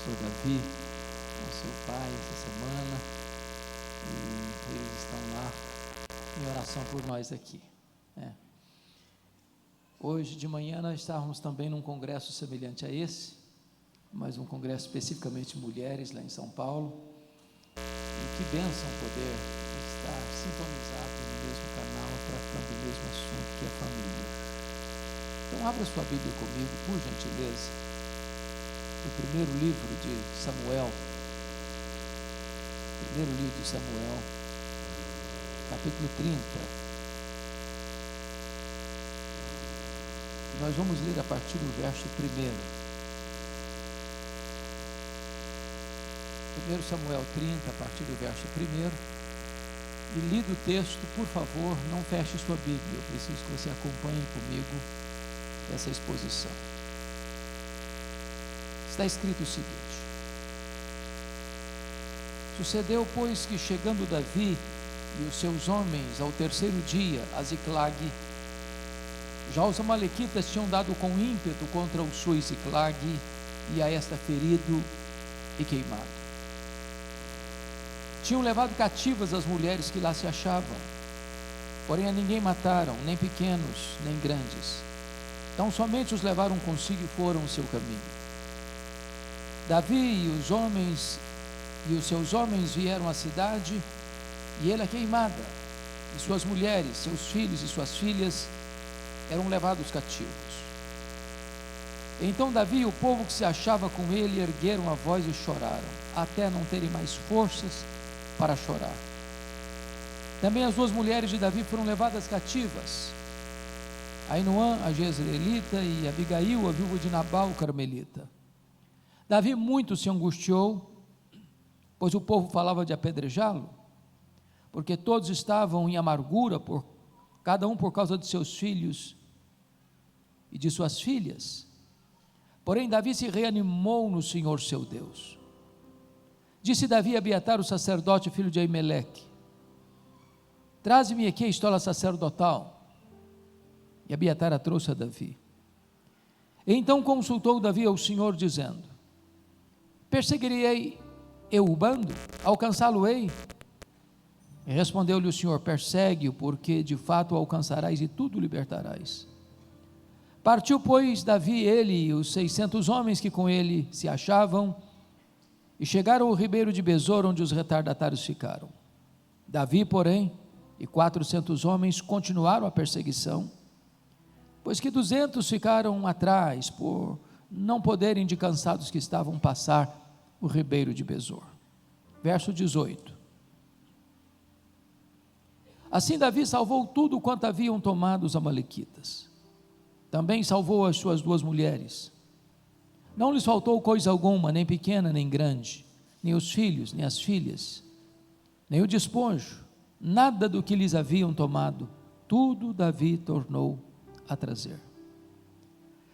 pastor Davi, com seu pai essa semana, e eles estão lá em oração por nós aqui. Hoje de manhã nós estávamos também num congresso semelhante a esse, mas um congresso especificamente mulheres lá em São Paulo, e que bênção poder estar sintonizado no mesmo canal, tratando do mesmo assunto que é a família. Então abra sua Bíblia comigo, por gentileza, no primeiro livro de Samuel, capítulo 30. Nós vamos ler a partir do verso 1. 1 Samuel 30, a partir do verso 1. E lido o texto, por favor, não feche sua Bíblia. Eu preciso que você acompanhe comigo essa exposição. Está escrito o seguinte: Sucedeu, pois, que chegando Davi e os seus homens ao terceiro dia a Ziclague, já os amalequitas tinham dado com ímpeto contra o sul Ziclague, e a esta ferido e queimado. Tinham levado cativas as mulheres que lá se achavam, porém a ninguém mataram, nem pequenos, nem grandes. Então somente os levaram consigo e foram o seu caminho. Davi e os seus homens vieram à cidade, e ela queimada, e suas mulheres, seus filhos e suas filhas eram levados cativos. Então Davi e o povo que se achava com ele ergueram a voz e choraram, até não terem mais forças para chorar. Também as duas mulheres de Davi foram levadas cativas, Ainoã, a jezreelita, e Abigail, a viúva de Nabal, o carmelita. Davi muito se angustiou, pois o povo falava de apedrejá-lo, porque todos estavam em amargura, cada um por causa de seus filhos e de suas filhas. Porém Davi se reanimou no Senhor seu Deus. Disse Davi a Abiatar, o sacerdote, filho de Aimeleque: Traze-me aqui a estola sacerdotal. E Abiatar a trouxe a Davi. Então consultou Davi ao Senhor, dizendo: Perseguirei eu o bando? Alcançá-lo-ei? E respondeu-lhe o Senhor: Persegue-o, porque de fato o alcançarás e tudo libertarás. Partiu, pois, Davi, ele e os 600 homens que com ele se achavam, e chegaram ao ribeiro de Besor, onde os retardatários ficaram. Davi, porém, e 400 homens continuaram a perseguição, pois que 200 ficaram atrás, por não poderem, de cansados que estavam, passar o ribeiro de Besor. Verso 18. Assim Davi salvou tudo quanto haviam tomado os amalequitas. Também salvou as suas duas mulheres. Não lhes faltou coisa alguma, nem pequena, nem grande, nem os filhos, nem as filhas, nem o despojo, nada do que lhes haviam tomado, tudo Davi tornou a trazer.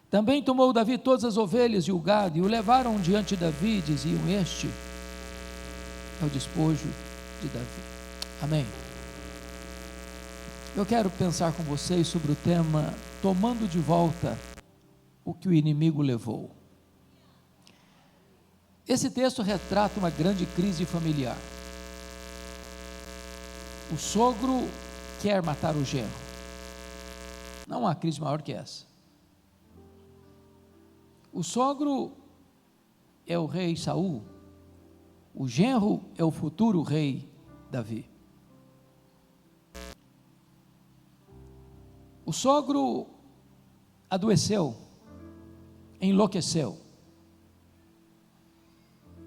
Também tomou Davi todas as ovelhas e o gado, e o levaram diante de Davi, diziam: Este é o despojo de Davi. Amém. Eu quero pensar com vocês sobre o tema tomando de volta o que o inimigo levou. Esse texto retrata uma grande crise familiar. O sogro quer matar o genro. Não há crise maior que essa. O sogro é o rei Saul, o genro é o futuro rei Davi. O sogro adoeceu, enlouqueceu,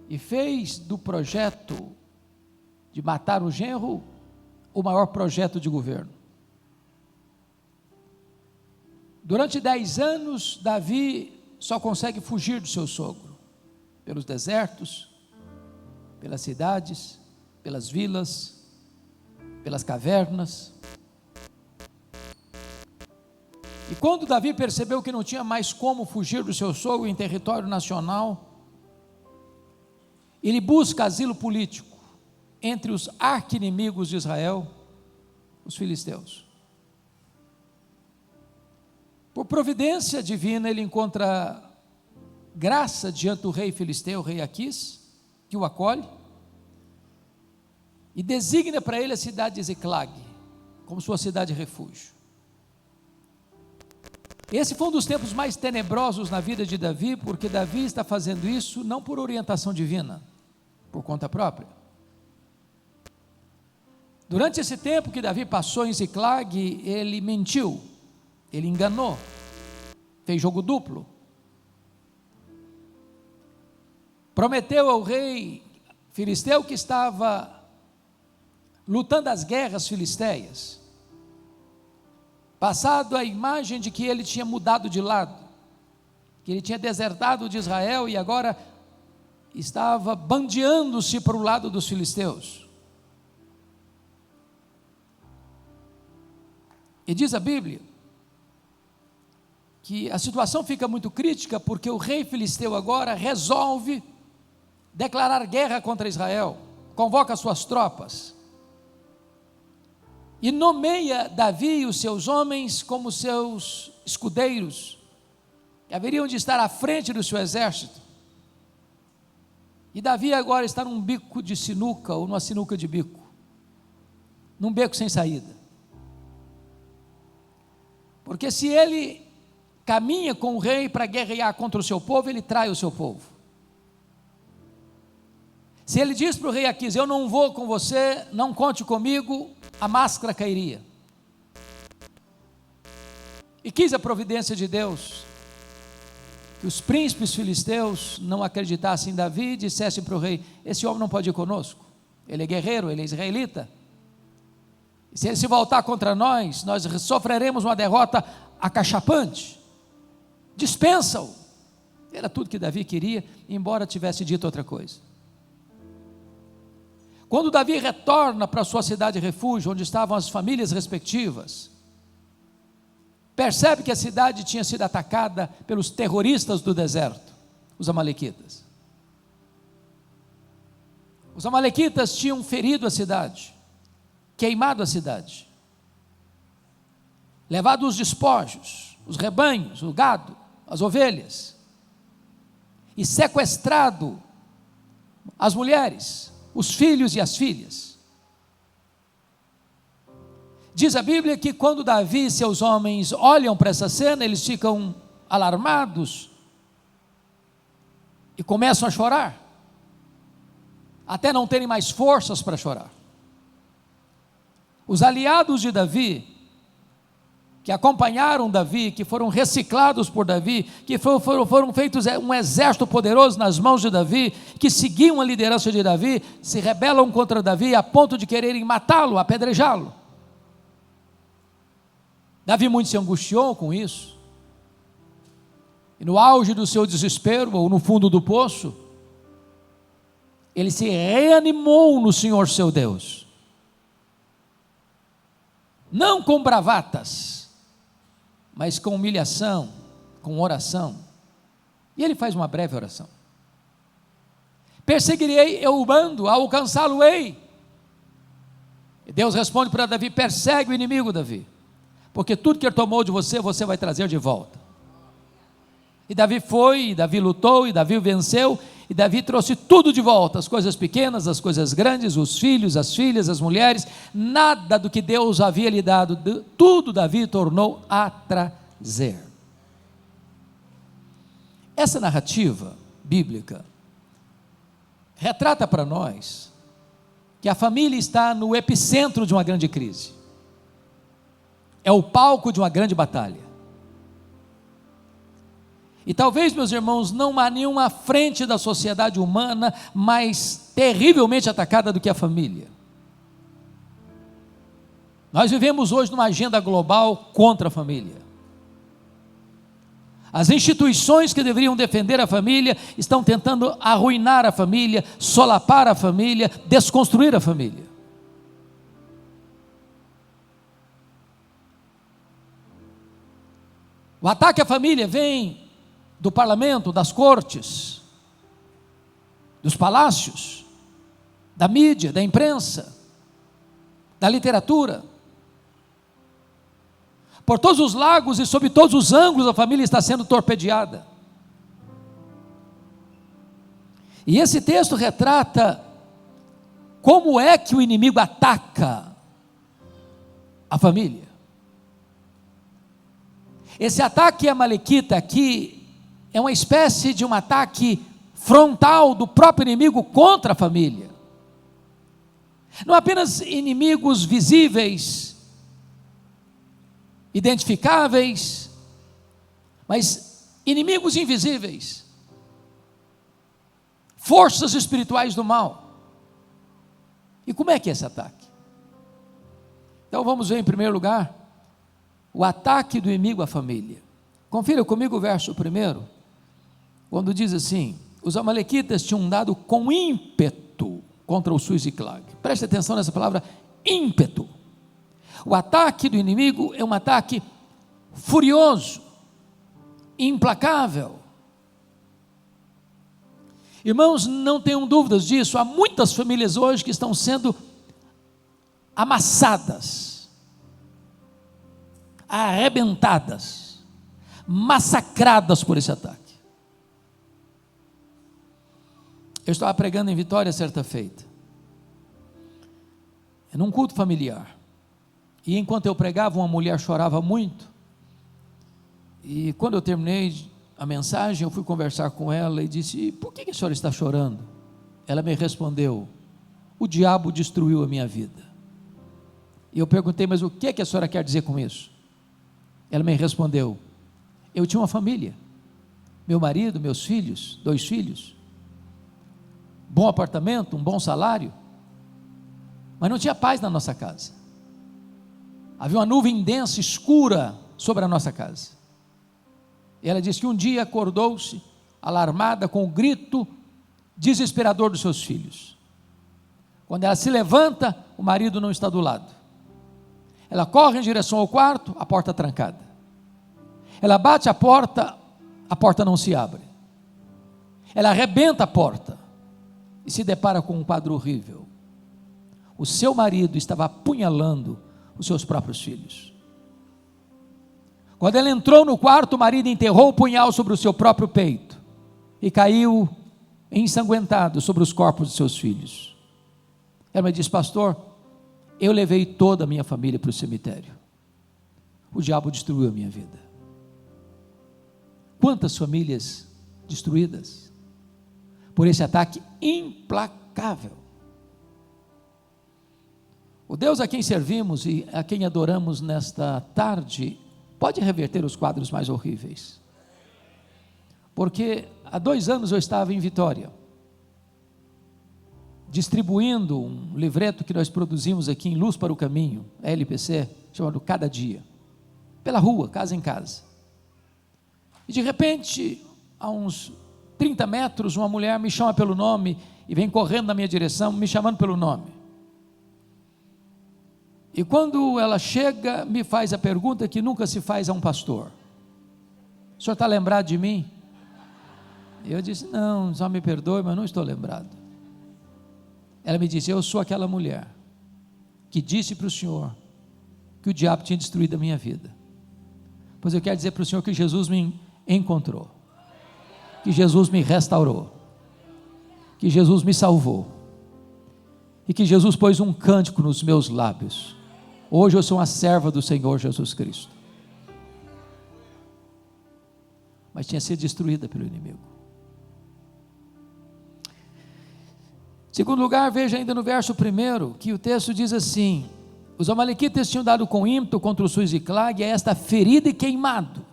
e fez do projeto de matar o genro o maior projeto de governo. Durante 10 anos, Davi só consegue fugir do seu sogro, pelos desertos, pelas cidades, pelas vilas, pelas cavernas. E quando Davi percebeu que não tinha mais como fugir do seu sogro em território nacional, ele busca asilo político entre os arqui-inimigos de Israel, os filisteus. Por providência divina, ele encontra graça diante do rei filisteu, o rei Aquis, que o acolhe, e designa para ele a cidade de Ziclag, como sua cidade de refúgio. Esse foi um dos tempos mais tenebrosos na vida de Davi, porque Davi está fazendo isso não por orientação divina, por conta própria. Durante esse tempo que Davi passou em Ziclag, ele mentiu, ele enganou, fez jogo duplo, prometeu ao rei filisteu que estava lutando as guerras filisteias, passado a imagem de que ele tinha mudado de lado, que ele tinha desertado de Israel e agora estava bandeando-se para o lado dos filisteus. E diz a Bíblia que a situação fica muito crítica, porque o rei filisteu agora resolve declarar guerra contra Israel, convoca suas tropas e nomeia Davi e os seus homens como seus escudeiros, que haveriam de estar à frente do seu exército. E Davi agora está num bico de sinuca, ou numa sinuca de bico, num beco sem saída. Porque se ele caminha com o rei para guerrear contra o seu povo, ele trai o seu povo. Se ele diz para o rei Aquis: eu não vou com você, não conte comigo, a máscara cairia. E quis a providência de Deus que os príncipes filisteus não acreditassem em Davi e dissessem para o rei: esse homem não pode ir conosco, ele é guerreiro, ele é israelita, e se ele se voltar contra nós, nós sofreremos uma derrota acachapante, dispensa-o. Era tudo que Davi queria, embora tivesse dito outra coisa. Quando Davi retorna para a sua cidade de refúgio, onde estavam as famílias respectivas, percebe que a cidade tinha sido atacada pelos terroristas do deserto, os amalequitas. Os amalequitas tinham ferido a cidade, queimado a cidade, levado os despojos, os rebanhos, o gado, as ovelhas, e sequestrado as mulheres, os filhos e as filhas. Diz a Bíblia que quando Davi e seus homens olham para essa cena, eles ficam alarmados e começam a chorar, até não terem mais forças para chorar. Os aliados de Davi, que acompanharam Davi, que foram reciclados por Davi, que foram feitos um exército poderoso nas mãos de Davi, que seguiam a liderança de Davi, se rebelam contra Davi a ponto de quererem matá-lo, apedrejá-lo. Davi muito se angustiou com isso, e no auge do seu desespero, ou no fundo do poço, ele se reanimou no Senhor seu Deus, não com bravatas, mas com humilhação, com oração. E ele faz uma breve oração: perseguirei eu o bando, alcançá-lo-ei. E Deus responde para Davi: persegue o inimigo, Davi, porque tudo que ele tomou de você, você vai trazer de volta. E Davi foi, e Davi lutou, e Davi venceu, e Davi trouxe tudo de volta, as coisas pequenas, as coisas grandes, os filhos, as filhas, as mulheres, nada do que Deus havia lhe dado, tudo Davi tornou a trazer. Essa narrativa bíblica retrata para nós que a família está no epicentro de uma grande crise, é o palco de uma grande batalha. E talvez, meus irmãos, não há nenhuma frente da sociedade humana mais terrivelmente atacada do que a família. Nós vivemos hoje numa agenda global contra a família. As instituições que deveriam defender a família estão tentando arruinar a família, solapar a família, desconstruir a família. O ataque à família vem do parlamento, das cortes, dos palácios, da mídia, da imprensa, da literatura. Por todos os lagos e sob todos os ângulos a família está sendo torpedeada. E esse texto retrata como é que o inimigo ataca a família. Esse ataque amalequita aqui é uma espécie de um ataque frontal do próprio inimigo contra a família. Não apenas inimigos visíveis, identificáveis, mas inimigos invisíveis, forças espirituais do mal. E como é que é esse ataque? Então vamos ver em primeiro lugar o ataque do inimigo à família. Confira comigo o verso 1, quando diz assim: os amalequitas tinham dado com ímpeto contra o Ziclag. Preste atenção nessa palavra, ímpeto. O ataque do inimigo é um ataque furioso, implacável. Irmãos, não tenham dúvidas disso. Há muitas famílias hoje que estão sendo amassadas, arrebentadas, massacradas por esse ataque. Eu estava pregando em Vitória certa feita, num culto familiar, e enquanto eu pregava, uma mulher chorava muito, e quando eu terminei a mensagem, eu fui conversar com ela e disse: por que a senhora está chorando? Ela me respondeu: o diabo destruiu a minha vida. E eu perguntei: mas o que a senhora quer dizer com isso? Ela me respondeu: eu tinha uma família, meu marido, meus filhos, 2 filhos, bom apartamento, um bom salário, mas não tinha paz na nossa casa. Havia uma nuvem densa, escura sobre a nossa casa. E ela disse que um dia acordou-se alarmada com o grito desesperador dos seus filhos. Quando ela se levanta, o marido não está do lado. Ela corre em direção ao quarto, a porta trancada. Ela bate a porta não se abre. Ela arrebenta a porta e se depara com um quadro horrível. O seu marido estava apunhalando os seus próprios filhos. Quando ela entrou no quarto, o marido enterrou o punhal sobre o seu próprio peito e caiu ensanguentado sobre os corpos de seus filhos. Ela me disse: pastor, eu levei toda a minha família para o cemitério. O diabo destruiu a minha vida. Quantas famílias destruídas por esse ataque implacável. O Deus a quem servimos e a quem adoramos nesta tarde pode reverter os quadros mais horríveis. Porque há 2 anos eu estava em Vitória, distribuindo um livreto que nós produzimos aqui em Luz para o Caminho, LPC, chamado Cada Dia, pela rua, casa em casa. E de repente, a uns 30 metros, uma mulher me chama pelo nome e vem correndo na minha direção, me chamando pelo nome. E quando ela chega, me faz a pergunta que nunca se faz a um pastor: o senhor está lembrado de mim? Eu disse: não, só me perdoe, mas não estou lembrado. Ela me disse: eu sou aquela mulher que disse para o senhor que o diabo tinha destruído a minha vida. Pois eu quero dizer para o senhor que Jesus me encontrou, que Jesus me restaurou, que Jesus me salvou, e que Jesus pôs um cântico nos meus lábios. Hoje eu sou uma serva do Senhor Jesus Cristo. Mas tinha sido destruída pelo inimigo. Segundo lugar, veja ainda no verso 1, que o texto diz assim: os amalequitas tinham dado com ímpeto contra o Ziclag, e é esta ferida e queimado.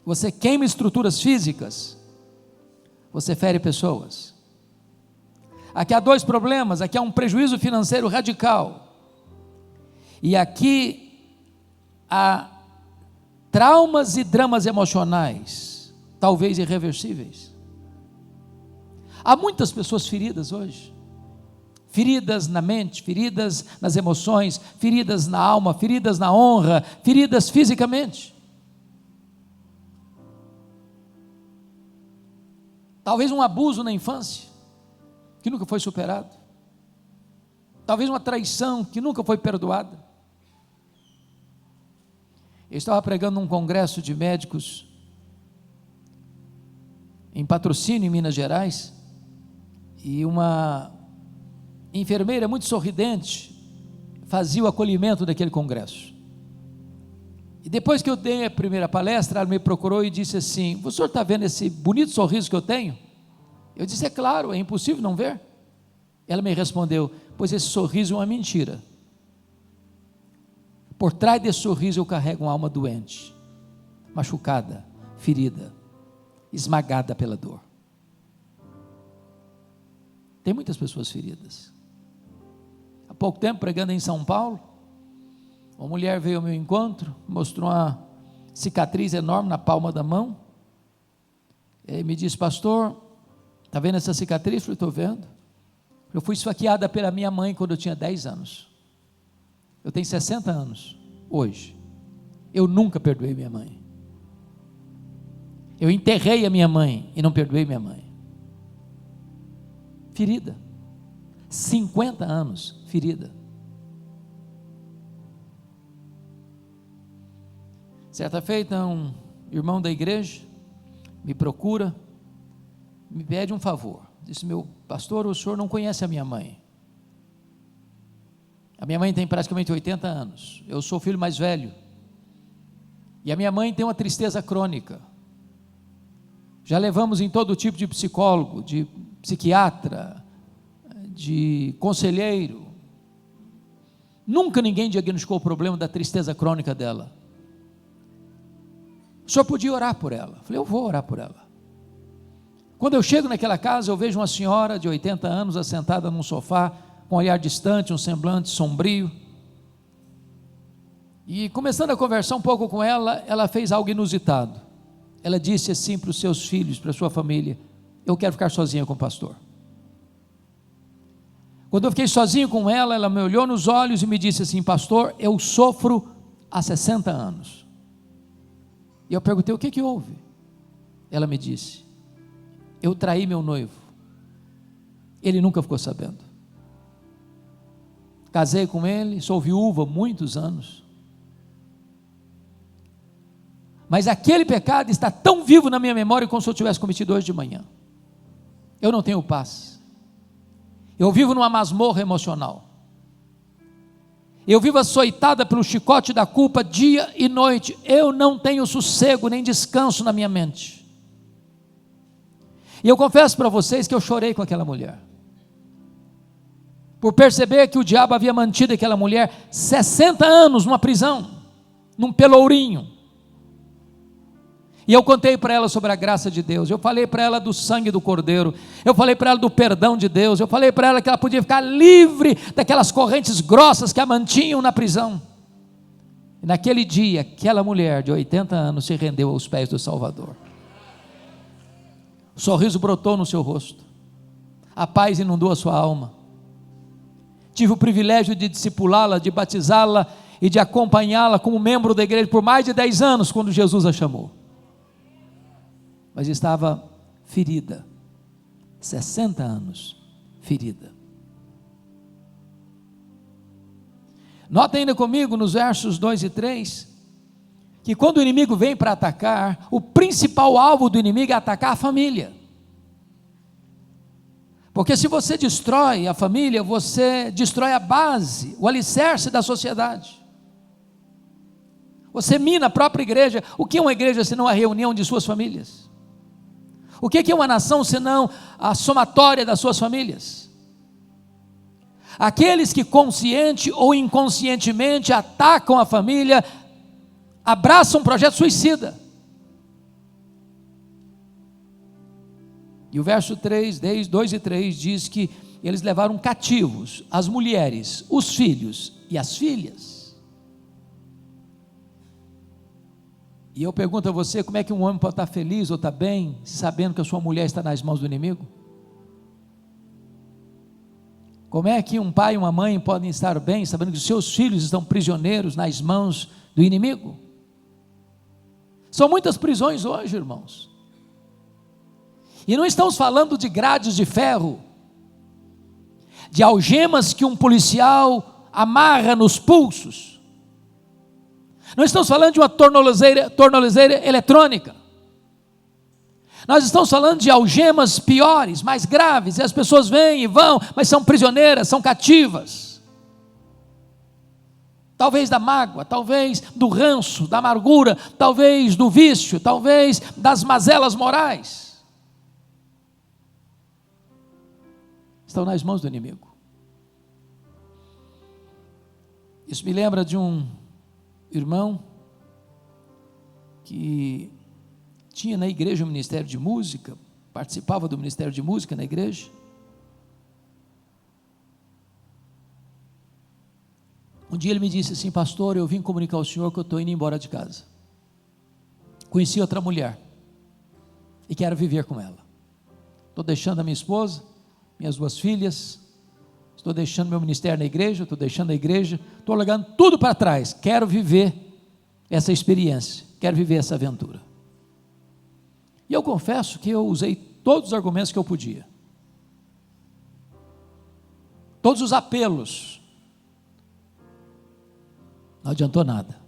Você queima estruturas físicas, você fere pessoas. Aqui há 2 problemas, aqui há um prejuízo financeiro radical, e aqui há traumas e dramas emocionais, talvez irreversíveis. Há muitas pessoas feridas hoje, feridas na mente, feridas nas emoções, feridas na alma, feridas na honra, feridas fisicamente. Talvez um abuso na infância, que nunca foi superado. Talvez uma traição que nunca foi perdoada. Eu estava pregando num congresso de médicos em Patrocínio, em Minas Gerais, e uma enfermeira muito sorridente fazia o acolhimento daquele congresso. E depois que eu dei a primeira palestra, ela me procurou e disse assim: o senhor está vendo esse bonito sorriso que eu tenho? Eu disse: é claro, é impossível não ver. Ela me respondeu: pois esse sorriso é uma mentira. Por trás desse sorriso eu carrego uma alma doente, machucada, ferida, esmagada pela dor. Tem muitas pessoas feridas. Há pouco tempo, pregando em São Paulo, uma mulher veio ao meu encontro, mostrou uma cicatriz enorme na palma da mão, e me disse: pastor, está vendo essa cicatriz? Eu falei: estou vendo. Eu fui esfaqueada pela minha mãe quando eu tinha 10 anos, eu tenho 60 anos hoje, eu nunca perdoei minha mãe, eu enterrei a minha mãe e não perdoei minha mãe. Ferida, 50 anos ferida. Certa feita, um irmão da igreja me procura, me pede um favor. Disse: meu pastor, o senhor não conhece a minha mãe. A minha mãe tem praticamente 80 anos, eu sou o filho mais velho, e a minha mãe tem uma tristeza crônica. Já levamos em todo tipo de psicólogo, de psiquiatra, de conselheiro, nunca ninguém diagnosticou o problema da tristeza crônica dela. O senhor podia orar por ela? Eu falei: eu vou orar por ela. Quando eu chego naquela casa, eu vejo uma senhora de 80 anos assentada num sofá, com um olhar distante, um semblante sombrio, e começando a conversar um pouco com ela, ela fez algo inusitado. Ela disse assim para os seus filhos, para a sua família: eu quero ficar sozinha com o pastor. Quando eu fiquei sozinho com ela, ela me olhou nos olhos e me disse assim: pastor, eu sofro há 60 anos. E eu perguntei: o que houve? Ela me disse: eu traí meu noivo, ele nunca ficou sabendo. Casei com ele, sou viúva há muitos anos, mas aquele pecado está tão vivo na minha memória como se eu tivesse cometido hoje de manhã. Eu não tenho paz, eu vivo numa masmorra emocional, eu vivo açoitada pelo chicote da culpa dia e noite, eu não tenho sossego nem descanso na minha mente. E eu confesso para vocês que eu chorei com aquela mulher, por perceber que o diabo havia mantido aquela mulher 60 anos numa prisão, num pelourinho. E eu contei para ela sobre a graça de Deus, eu falei para ela do sangue do Cordeiro, eu falei para ela do perdão de Deus, eu falei para ela que ela podia ficar livre daquelas correntes grossas que a mantinham na prisão. E naquele dia, aquela mulher de 80 anos se rendeu aos pés do Salvador. O sorriso brotou no seu rosto, a paz inundou a sua alma. Tive o privilégio de discipulá-la, de batizá-la e de acompanhá-la como membro da igreja por mais de 10 anos, quando Jesus a chamou. Mas estava ferida, 60 anos ferida. Nota ainda comigo nos versos 2 e 3, que quando o inimigo vem para atacar, o principal alvo do inimigo é atacar a família. Porque se você destrói a família, você destrói a base, o alicerce da sociedade. Você mina a própria igreja. O que é uma igreja senão a reunião de suas famílias? O que é uma nação senão a somatória das suas famílias? Aqueles que consciente ou inconscientemente atacam a família, abraçam um projeto suicida. E o verso 3, 2 e 3 diz que eles levaram cativos as mulheres, os filhos e as filhas. E eu pergunto a você: como é que um homem pode estar feliz ou estar bem, sabendo que a sua mulher está nas mãos do inimigo? Como é que um pai e uma mãe podem estar bem, sabendo que os seus filhos estão prisioneiros nas mãos do inimigo? São muitas prisões hoje, irmãos. E não estamos falando de grades de ferro, de algemas que um policial amarra nos pulsos. Não estamos falando de uma tornozeleira eletrônica. Nós estamos falando de algemas piores, mais graves, e as pessoas vêm e vão, mas são prisioneiras, são cativas. Talvez da mágoa, talvez do ranço, da amargura, talvez do vício, talvez das mazelas morais. Estão nas mãos do inimigo. Isso me lembra de um irmão que tinha na igreja um ministério de música, participava do ministério de música na igreja. Um dia ele me disse assim: pastor, eu vim comunicar ao senhor que eu estou indo embora de casa. Conheci outra mulher e quero viver com ela. Estou deixando a minha esposa, minhas 2 filhas, estou deixando meu ministério na igreja, estou deixando a igreja, estou largando tudo para trás, quero viver essa experiência, quero viver essa aventura. E eu confesso que eu usei todos os argumentos que eu podia, todos os apelos, não adiantou nada.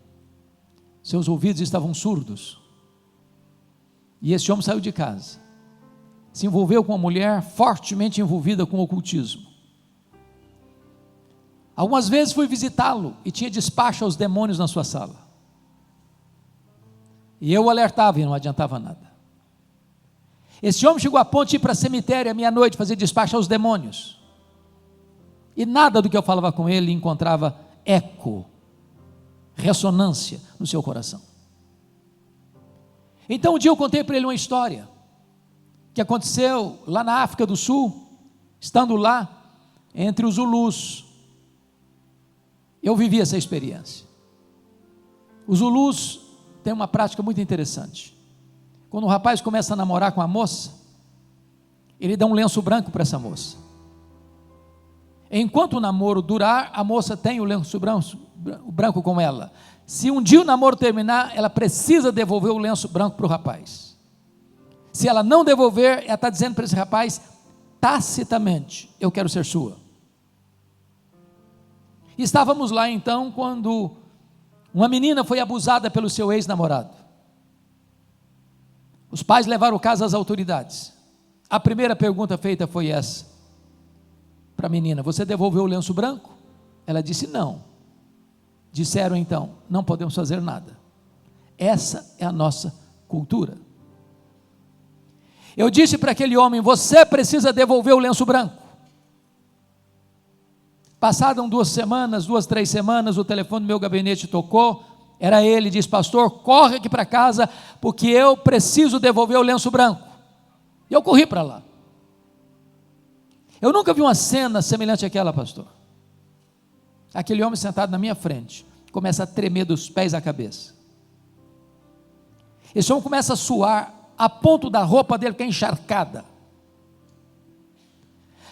Seus ouvidos estavam surdos, e esse homem saiu de casa, se envolveu com uma mulher fortemente envolvida com o ocultismo. Algumas vezes fui visitá-lo e tinha despacho aos demônios na sua sala, e eu o alertava e não adiantava nada. Esse homem chegou a ponto de ir para o cemitério à meia-noite fazer despacho aos demônios, e nada do que eu falava com ele encontrava eco, ressonância no seu coração. Então um dia eu contei para ele uma história que aconteceu lá na África do Sul, estando lá entre os Zulus. Eu vivi essa experiência. Os Zulus têm uma prática muito interessante. Quando o rapaz começa a namorar com a moça, ele dá um lenço branco para essa moça. Enquanto o namoro durar, a moça tem o lenço branco com ela. Se um dia o namoro terminar, ela precisa devolver o lenço branco para o rapaz. Se ela não devolver, ela está dizendo para esse rapaz, tacitamente: eu quero ser sua. Estávamos lá então, quando uma menina foi abusada pelo seu ex-namorado. Os pais levaram o caso às autoridades. A primeira pergunta feita foi essa, para a menina: você devolveu o lenço branco? Ela disse não. Disseram então: não podemos fazer nada. Essa é a nossa cultura. Eu disse para aquele homem: você precisa devolver o lenço branco. Passaram 2 semanas, 2, 3 semanas, o telefone do meu gabinete tocou, era ele, disse: pastor, corre aqui para casa, porque eu preciso devolver o lenço branco. E eu corri para lá. Eu nunca vi uma cena semelhante àquela, pastor. Aquele homem sentado na minha frente, começa a tremer dos pés à cabeça. Esse homem começa a suar, a ponto da roupa dele ficar encharcada.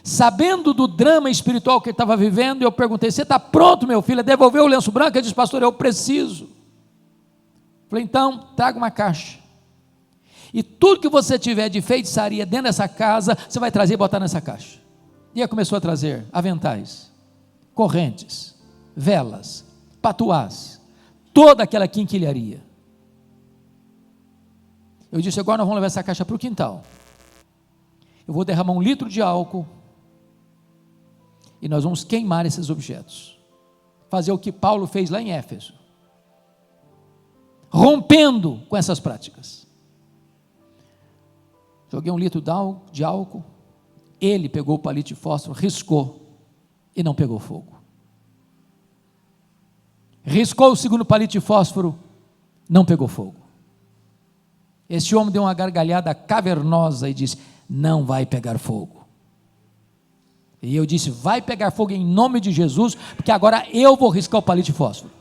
Sabendo do drama espiritual que ele estava vivendo, eu perguntei: você está pronto, meu filho, a devolver o lenço branco? Ele disse: pastor, eu preciso. Falei: então, traga uma caixa, e tudo que você tiver de feitiçaria dentro dessa casa, você vai trazer e botar nessa caixa. E ele começou a trazer aventais, correntes, velas, patuás, toda aquela quinquilharia. Eu disse: agora nós vamos levar essa caixa para o quintal, eu vou derramar 1 litro de álcool, e nós vamos queimar esses objetos, fazer o que Paulo fez lá em Éfeso, rompendo com essas práticas. Joguei 1 litro de álcool, ele pegou o palito de fósforo, riscou, e não pegou fogo. Riscou o segundo palito de fósforo, não pegou fogo. Esse homem deu uma gargalhada cavernosa e disse: não vai pegar fogo. E eu disse: vai pegar fogo em nome de Jesus, porque agora eu vou riscar o palito de fósforo.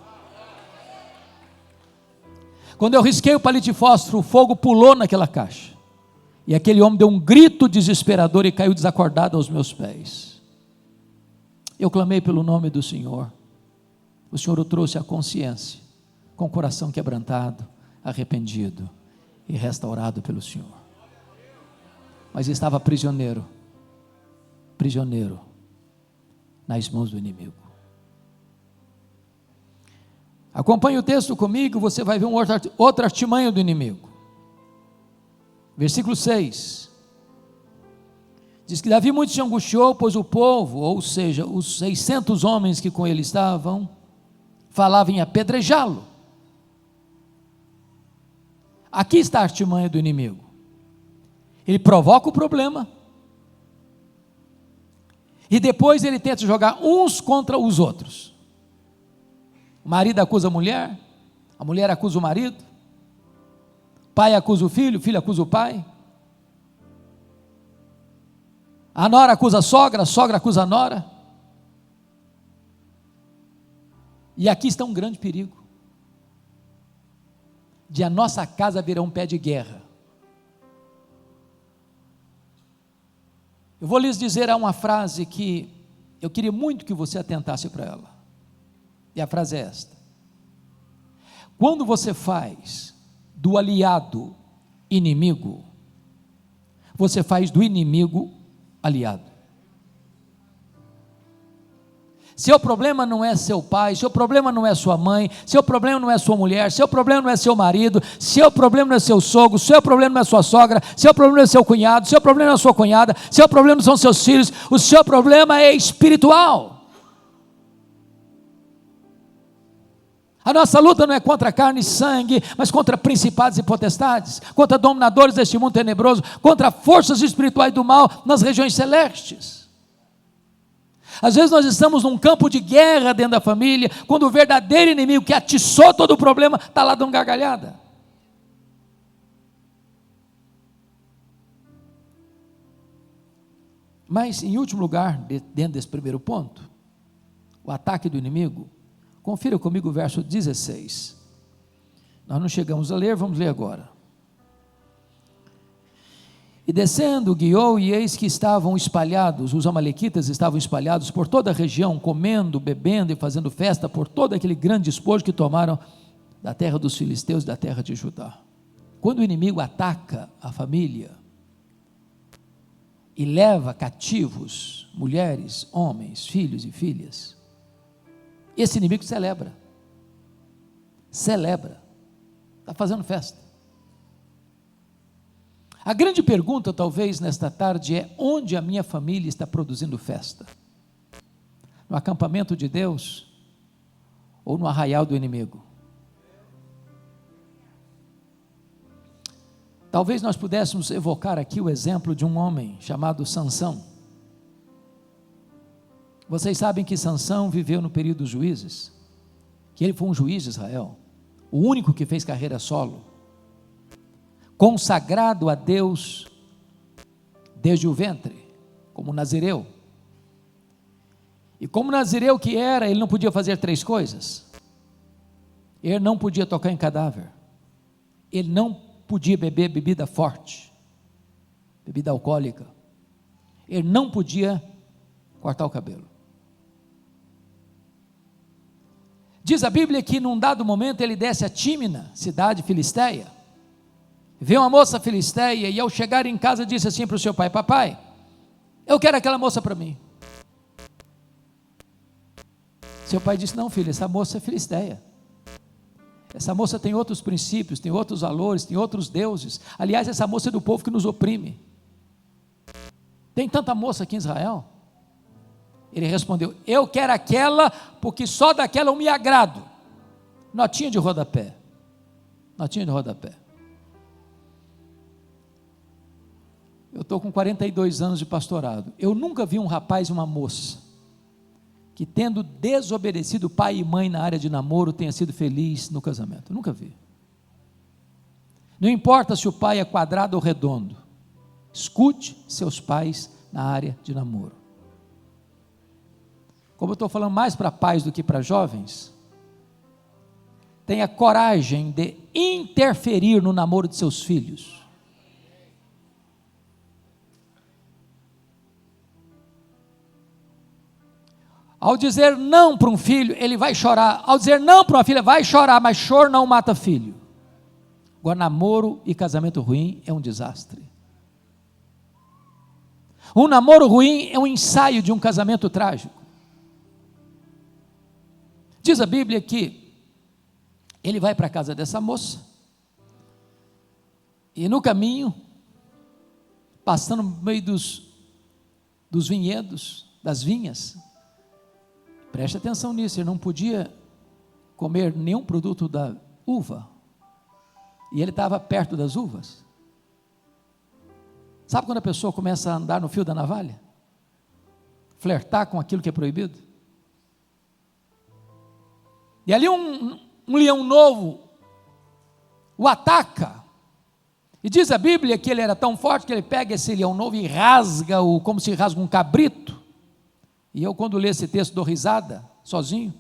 Quando eu risquei o palito de fósforo, o fogo pulou naquela caixa, e aquele homem deu um grito desesperador e caiu desacordado aos meus pés. Eu clamei pelo nome do Senhor. O Senhor o trouxe à consciência, com o coração quebrantado, arrependido e restaurado pelo Senhor. Mas estava prisioneiro nas mãos do inimigo. Acompanhe o texto comigo, você vai ver outra artimanha do inimigo. Versículo 6. Diz que Davi muito se angustiou, pois o povo, ou seja, os 600 homens que com ele estavam, falavam em apedrejá-lo. Aqui está a artimanha do inimigo. Ele provoca o problema, e depois ele tenta jogar uns contra os outros. O marido acusa a mulher acusa o marido, o pai acusa o filho acusa o pai, a nora acusa a sogra acusa a nora. E aqui está um grande perigo, de a nossa casa virar um pé de guerra. Eu vou lhes dizer uma frase que eu queria muito que você atentasse para ela, e a frase é esta: quando você faz do aliado inimigo, você faz do inimigo aliado. Seu problema não é seu pai, seu problema não é sua mãe, seu problema não é sua mulher, seu problema não é seu marido, seu problema não é seu sogro, seu problema não é sua sogra, seu problema não é seu cunhado, seu problema não é sua cunhada, seu problema não são seus filhos, o seu problema é espiritual. A nossa luta não é contra carne e sangue, mas contra principados e potestades, contra dominadores deste mundo tenebroso, contra forças espirituais do mal nas regiões celestes. Às vezes nós estamos num campo de guerra dentro da família, quando o verdadeiro inimigo que atiçou todo o problema está lá dando gargalhada. Mas, em último lugar, dentro desse primeiro ponto, o ataque do inimigo, confira comigo o verso 16. Nós não chegamos a ler, vamos ler agora. E descendo, guiou, e eis que estavam espalhados, os amalequitas estavam espalhados por toda a região, comendo, bebendo e fazendo festa por todo aquele grande despojo que tomaram da terra dos filisteus e da terra de Judá. Quando o inimigo ataca a família e leva cativos mulheres, homens, filhos e filhas, esse inimigo celebra, está fazendo festa. A grande pergunta talvez nesta tarde é: onde a minha família está produzindo festa? No acampamento de Deus ou no arraial do inimigo? Talvez nós pudéssemos evocar aqui o exemplo de um homem chamado Sansão. Vocês sabem que Sansão viveu no período dos juízes, que ele foi um juiz de Israel, o único que fez carreira solo, consagrado a Deus desde o ventre, como nazireu. E como nazireu que era, ele não podia fazer três coisas: ele não podia tocar em cadáver, ele não podia beber bebida forte, bebida alcoólica, ele não podia cortar o cabelo. Diz a Bíblia que num dado momento ele desce a Tímina, cidade filisteia, vê uma moça filisteia, e ao chegar em casa disse assim para o seu pai: papai, eu quero aquela moça para mim. Seu pai disse: não, filho, essa moça é filisteia, essa moça tem outros princípios, tem outros valores, tem outros deuses. Aliás, essa moça é do povo que nos oprime. Tem tanta moça aqui em Israel. Ele respondeu: eu quero aquela, porque só daquela eu me agrado. Notinha de rodapé, notinha de rodapé. Eu estou com 42 anos de pastorado, eu nunca vi um rapaz e uma moça, que tendo desobedecido pai e mãe na área de namoro, tenha sido feliz no casamento. Eu nunca vi. Não importa se o pai é quadrado ou redondo, escute seus pais na área de namoro. Como eu estou falando mais para pais do que para jovens, tenha coragem de interferir no namoro de seus filhos. Ao dizer não para um filho, ele vai chorar. Ao dizer não para uma filha, vai chorar, mas choro não mata filho. Agora, namoro e casamento ruim é um desastre. Um namoro ruim é um ensaio de um casamento trágico. Diz a Bíblia que ele vai para a casa dessa moça, e no caminho passando no meio dos vinhedos, das vinhas. Preste atenção nisso, ele não podia comer nenhum produto da uva, e ele estava perto das uvas. Sabe quando a pessoa começa a andar no fio da navalha? Flertar com aquilo que é proibido? E ali um leão novo o ataca, e diz a Bíblia que ele era tão forte que ele pega esse leão novo e rasga-o como se rasga um cabrito. E eu, quando leio esse texto, dou risada, sozinho,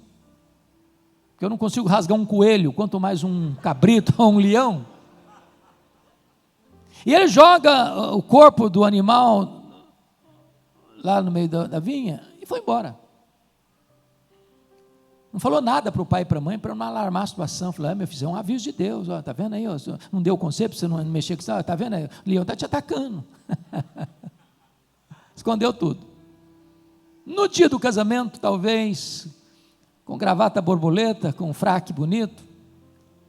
porque eu não consigo rasgar um coelho, quanto mais um cabrito ou um leão. E ele joga o corpo do animal lá no meio da vinha e foi embora. Não falou nada para o pai e para a mãe, para não alarmar a situação. Falou: meu filho, é um aviso de Deus, está vendo aí? Ó, não deu conselho para você não mexer com isso, está vendo aí? O leão está te atacando. Escondeu tudo. No dia do casamento, talvez, com gravata borboleta, com um fraque bonito,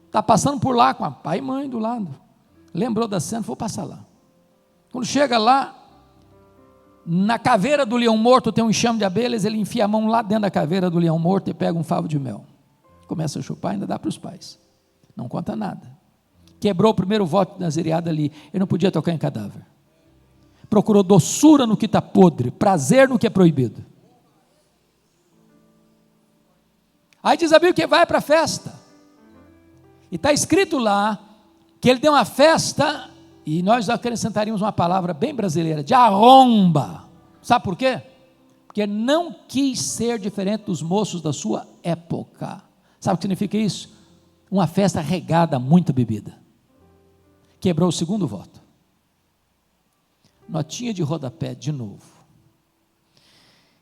está passando por lá com a pai e mãe do lado. Lembrou da cena, vou passar lá. Quando chega lá, na caveira do leão morto tem um enxame de abelhas, ele enfia a mão lá dentro da caveira do leão morto e pega um favo de mel. Começa a chupar, ainda dá para os pais. Não conta nada. Quebrou o primeiro voto de nazireada ali, ele não podia tocar em cadáver. Procurou doçura no que está podre, prazer no que é proibido. Aí diz a Bíblia que vai para a festa, e está escrito lá, que ele deu uma festa, e nós acrescentaríamos uma palavra bem brasileira, de arromba. Sabe por quê? Porque não quis ser diferente dos moços da sua época. Sabe o que significa isso? Uma festa regada a muita bebida. Quebrou o segundo voto. Notinha de rodapé de novo.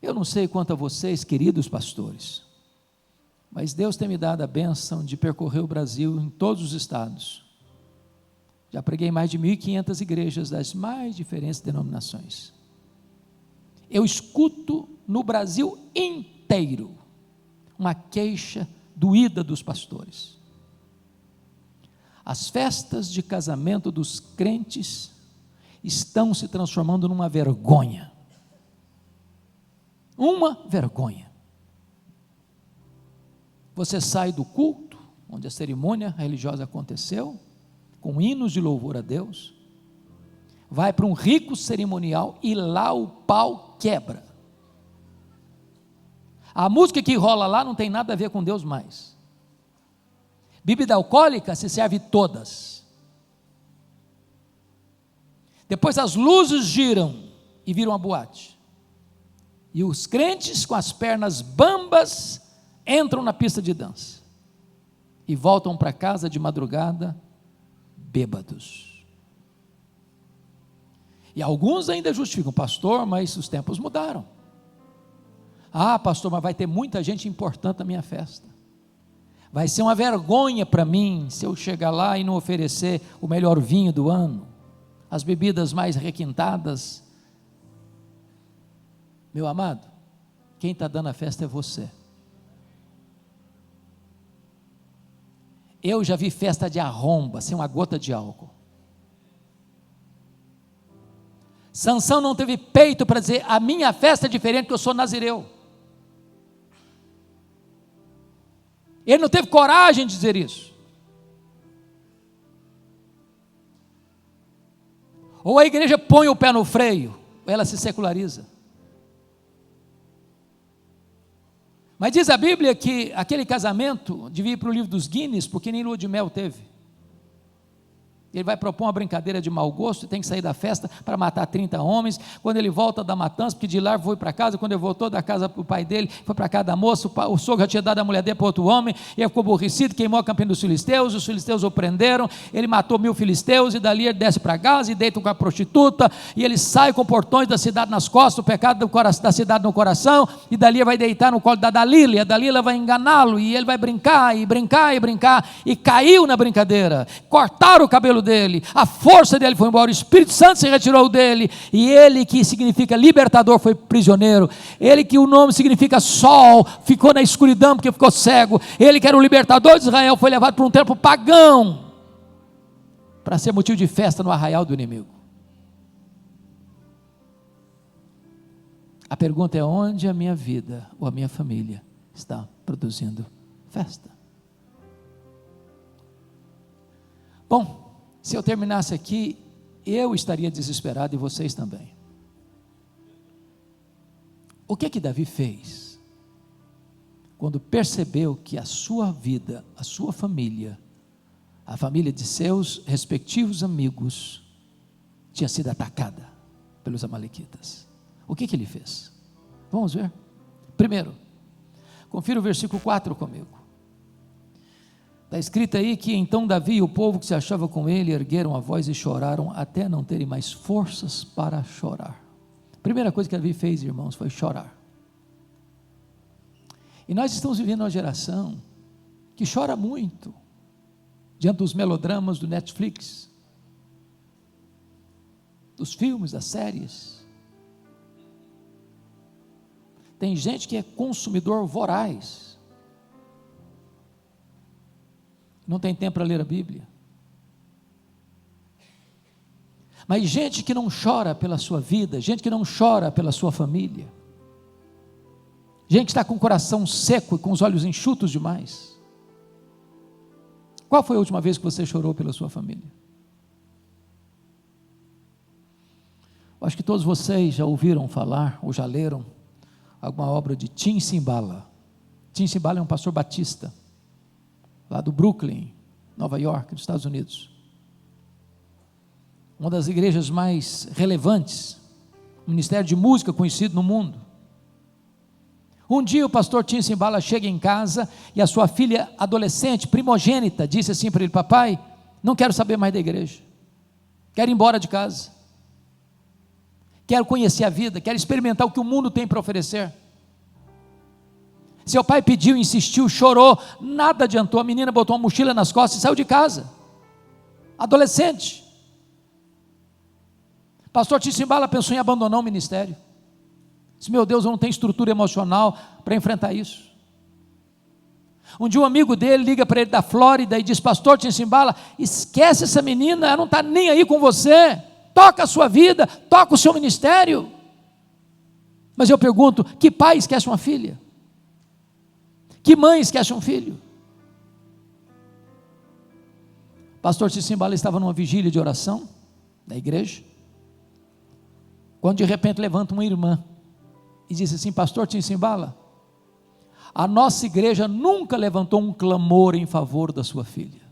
Eu não sei quanto a vocês, queridos pastores, mas Deus tem me dado a bênção de percorrer o Brasil em todos os estados. Já preguei mais de 1.500 igrejas das mais diferentes denominações. Eu escuto no Brasil inteiro uma queixa doída dos pastores. As festas de casamento dos crentes estão se transformando numa vergonha. Uma vergonha. Você sai do culto, onde a cerimônia religiosa aconteceu, com hinos de louvor a Deus, vai para um rico cerimonial e lá o pau quebra. A música que rola lá não tem nada a ver com Deus mais. Bebida alcoólica se serve todas. Depois as luzes giram e viram uma boate. E os crentes com as pernas bambas entram na pista de dança e voltam para casa de madrugada bêbados. E alguns ainda justificam: pastor, mas os tempos mudaram. Ah, pastor, mas vai ter muita gente importante na minha festa. Vai ser uma vergonha para mim se eu chegar lá e não oferecer o melhor vinho do ano, as bebidas mais requintadas. Meu amado, quem está dando a festa é você. Eu já vi festa de arromba, sem uma gota de álcool. Sansão não teve peito para dizer: a minha festa é diferente porque eu sou nazireu. Ele não teve coragem de dizer isso. Ou a igreja põe o pé no freio, ou ela se seculariza. Mas diz a Bíblia que aquele casamento devia ir para o livro dos Guinness, porque nem lua de mel teve. Ele vai propor uma brincadeira de mau gosto, tem que sair da festa para matar 30 homens. Quando ele volta da matança, porque de lá foi para casa, quando ele voltou da casa para o pai dele, foi para casa da moça, o sogro já tinha dado a mulher dele para outro homem, e ele ficou aborrecido, queimou a campina dos filisteus, os filisteus o prenderam, ele matou 1000 filisteus, e dali ele desce para Gaza e deita com a prostituta, e ele sai com portões da cidade nas costas, o pecado da cidade no coração, e dali ele vai deitar no colo da Dalila, e a Dalila vai enganá-lo, e ele vai brincar, e brincar, e brincar, e caiu na brincadeira, cortaram o cabelo dele, a força dele foi embora, o Espírito Santo se retirou dele, e ele que significa libertador foi prisioneiro, ele que o nome significa sol, ficou na escuridão porque ficou cego, ele que era o libertador de Israel foi levado para um templo pagão, para ser motivo de festa no arraial do inimigo. A pergunta é: onde a minha vida ou a minha família está produzindo festa? Bom, se eu terminasse aqui, eu estaria desesperado e vocês também. O que Davi fez quando percebeu que a sua vida, a sua família, a família de seus respectivos amigos tinha sido atacada pelos amalequitas? O que ele fez? Vamos ver. Primeiro, confira o versículo 4 comigo. Está escrito aí que então Davi e o povo que se achava com ele ergueram a voz e choraram até não terem mais forças para chorar. A primeira coisa que Davi fez, irmãos, foi chorar. E nós estamos vivendo uma geração que chora muito diante dos melodramas do Netflix, dos filmes, das séries. Tem gente que é consumidor voraz, não tem tempo para ler a Bíblia. Mas gente que não chora pela sua vida, gente que não chora pela sua família, gente que está com o coração seco e com os olhos enxutos demais. Qual foi a última vez que você chorou pela sua família? Acho que todos vocês já ouviram falar, ou já leram, alguma obra de Tim Cymbala. Tim Cymbala é um pastor batista, lá do Brooklyn, Nova York, nos Estados Unidos. Uma das igrejas mais relevantes, um ministério de música conhecido no mundo. Um dia o pastor Tim Cymbala chega em casa e a sua filha adolescente, primogênita, disse assim para ele: papai, não quero saber mais da igreja, quero ir embora de casa, quero conhecer a vida, quero experimentar o que o mundo tem para oferecer. Seu pai pediu, insistiu, chorou, nada adiantou. A menina botou uma mochila nas costas e saiu de casa, adolescente. Pastor Tim Cymbala pensou em abandonar o ministério. Disse: meu Deus, eu não tenho estrutura emocional para enfrentar isso. Um dia um amigo dele liga para ele da Flórida e diz: pastor Tim Cymbala, esquece essa menina, ela não está nem aí com você, toca a sua vida, toca o seu ministério. Mas eu pergunto: que pai esquece uma filha? Que mãe esquece um filho? Pastor Tim Cymbala estava numa vigília de oração da igreja, quando de repente levanta uma irmã e diz assim: pastor Tim Cymbala, a nossa igreja nunca levantou um clamor em favor da sua filha,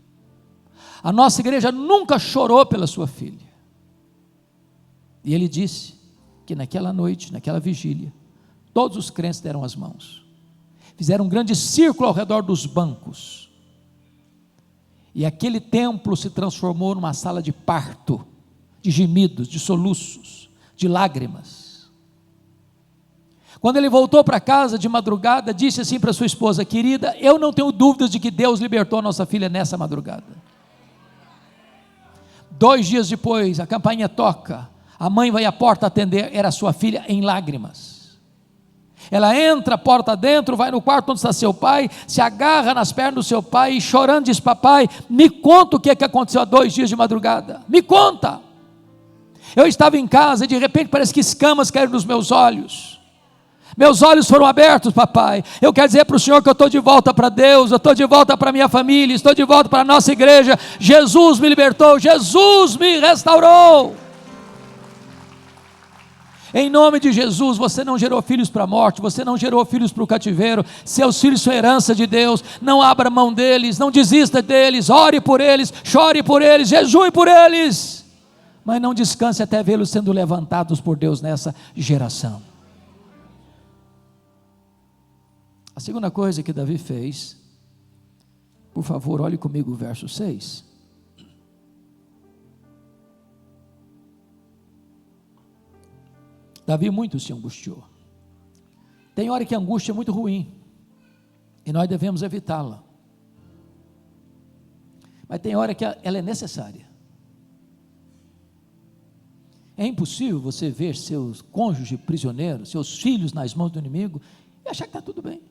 a nossa igreja nunca chorou pela sua filha. E ele disse que naquela noite, naquela vigília, todos os crentes deram as mãos, fizeram um grande círculo ao redor dos bancos, e aquele templo se transformou numa sala de parto, de gemidos, de soluços, de lágrimas. Quando ele voltou para casa de madrugada, disse assim para sua esposa: querida, eu não tenho dúvidas de que Deus libertou a nossa filha nessa madrugada. 2 dias depois, a campainha toca, a mãe vai à porta atender, era sua filha em lágrimas. Ela entra, porta dentro, vai no quarto onde está seu pai, se agarra nas pernas do seu pai e chorando diz: papai, me conta o que aconteceu há 2 dias de madrugada, me conta. Eu estava em casa e de repente parece que escamas caíram nos meus olhos foram abertos, papai. Eu quero dizer para o Senhor que eu estou de volta para Deus, eu estou de volta para minha família, estou de volta para a nossa igreja. Jesus me libertou, Jesus me restaurou. Em nome de Jesus, você não gerou filhos para a morte, você não gerou filhos para o cativeiro. Seus filhos são herança de Deus. Não abra mão deles, não desista deles, ore por eles, chore por eles, jejue por eles, mas não descanse até vê-los sendo levantados por Deus nessa geração. A segunda coisa que Davi fez, por favor, olhe comigo o verso 6. Davi muito se angustiou. Tem hora que a angústia é muito ruim e nós devemos evitá-la, mas tem hora que ela é necessária. É impossível você ver seus cônjuges prisioneiros, seus filhos nas mãos do inimigo e achar que está tudo bem.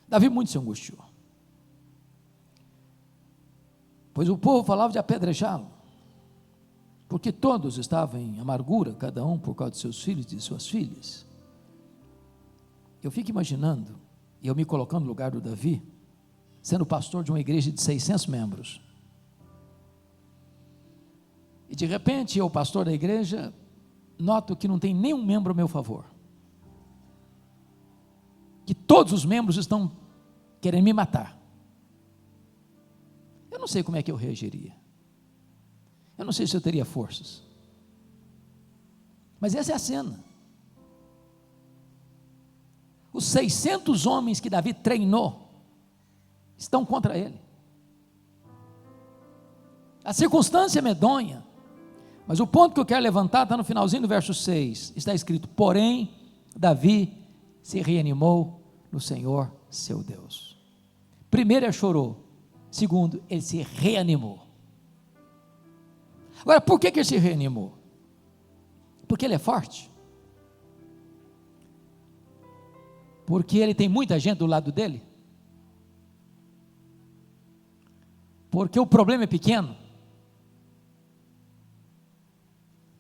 Davi muito se angustiou, pois o povo falava de apedrejá-lo. porque todos estavam em amargura, cada um por causa de seus filhos e de suas filhas. Eu fico imaginando, e eu me colocando no lugar do Davi, sendo pastor de uma igreja de 600 membros, e de repente eu, pastor da igreja, noto que não tem nenhum membro a meu favor, que todos os membros estão querendo me matar. Eu não sei como é que eu reagiria, eu não sei se eu teria forças, mas essa é a cena. Os 600 homens que Davi treinou estão contra ele. A circunstância é medonha, mas o ponto que eu quero levantar está no finalzinho do verso 6, está escrito: porém Davi se reanimou no Senhor seu Deus. Primeiro ele chorou, segundo ele se reanimou. Agora, por que ele se reanimou? Porque ele é forte? Porque ele tem muita gente do lado dele? Porque o problema é pequeno?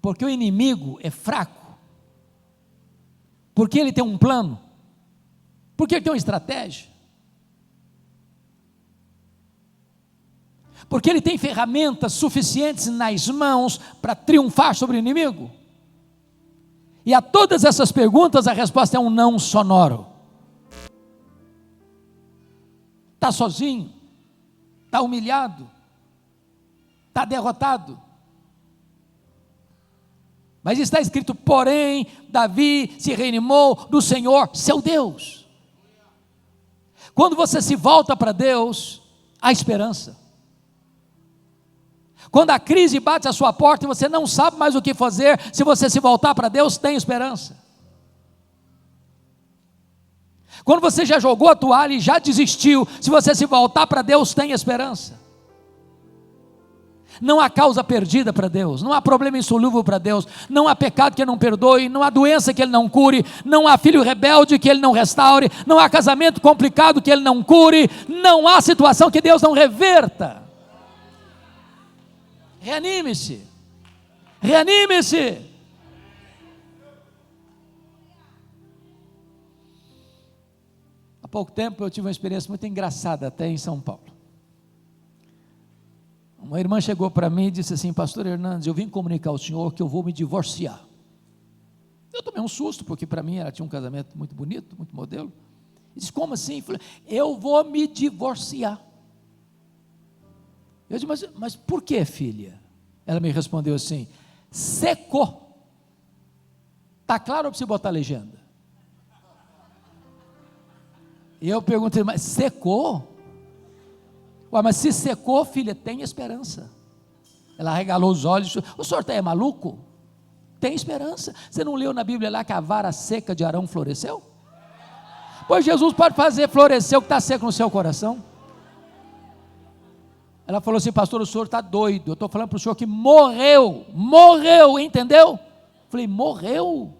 Porque o inimigo é fraco? Porque ele tem um plano? Porque ele tem uma estratégia? Porque ele tem ferramentas suficientes nas mãos para triunfar sobre o inimigo? E a todas essas perguntas a resposta é um não sonoro. Está sozinho? Está humilhado? Está derrotado? Mas está escrito: porém Davi se reanimou do Senhor seu Deus. Quando você se volta para Deus, há esperança. Quando a crise bate à sua porta e você não sabe mais o que fazer, se você se voltar para Deus, tem esperança. Quando você já jogou a toalha e já desistiu, se você se voltar para Deus, tem esperança. Não há causa perdida para Deus, não há problema insolúvel para Deus, não há pecado que Ele não perdoe, não há doença que Ele não cure, não há filho rebelde que Ele não restaure, não há casamento complicado que Ele não cure, não há situação que Deus não reverta. Reanime-se, reanime-se. Há pouco tempo eu tive uma experiência muito engraçada até em São Paulo. Uma irmã chegou para mim e disse assim: pastor Hernandes, eu vim comunicar ao senhor que eu vou me divorciar. Eu tomei um susto, porque para mim ela tinha um casamento muito bonito, muito modelo. E disse: como assim? Eu falei: eu vou me divorciar. Eu disse: mas por que, filha? Ela me respondeu assim: secou. Está claro ou precisa botar a legenda? E eu perguntei: mas secou? Ué, mas se secou, filha, tem esperança. Ela regalou os olhos: o senhor é maluco? Tem esperança. Você não leu na Bíblia lá que a vara seca de Arão floresceu? Pois Jesus pode fazer florescer o que está seco no seu coração. Ela falou assim: pastor, o senhor está doido, eu estou falando para o senhor que morreu, entendeu? Falei: morreu?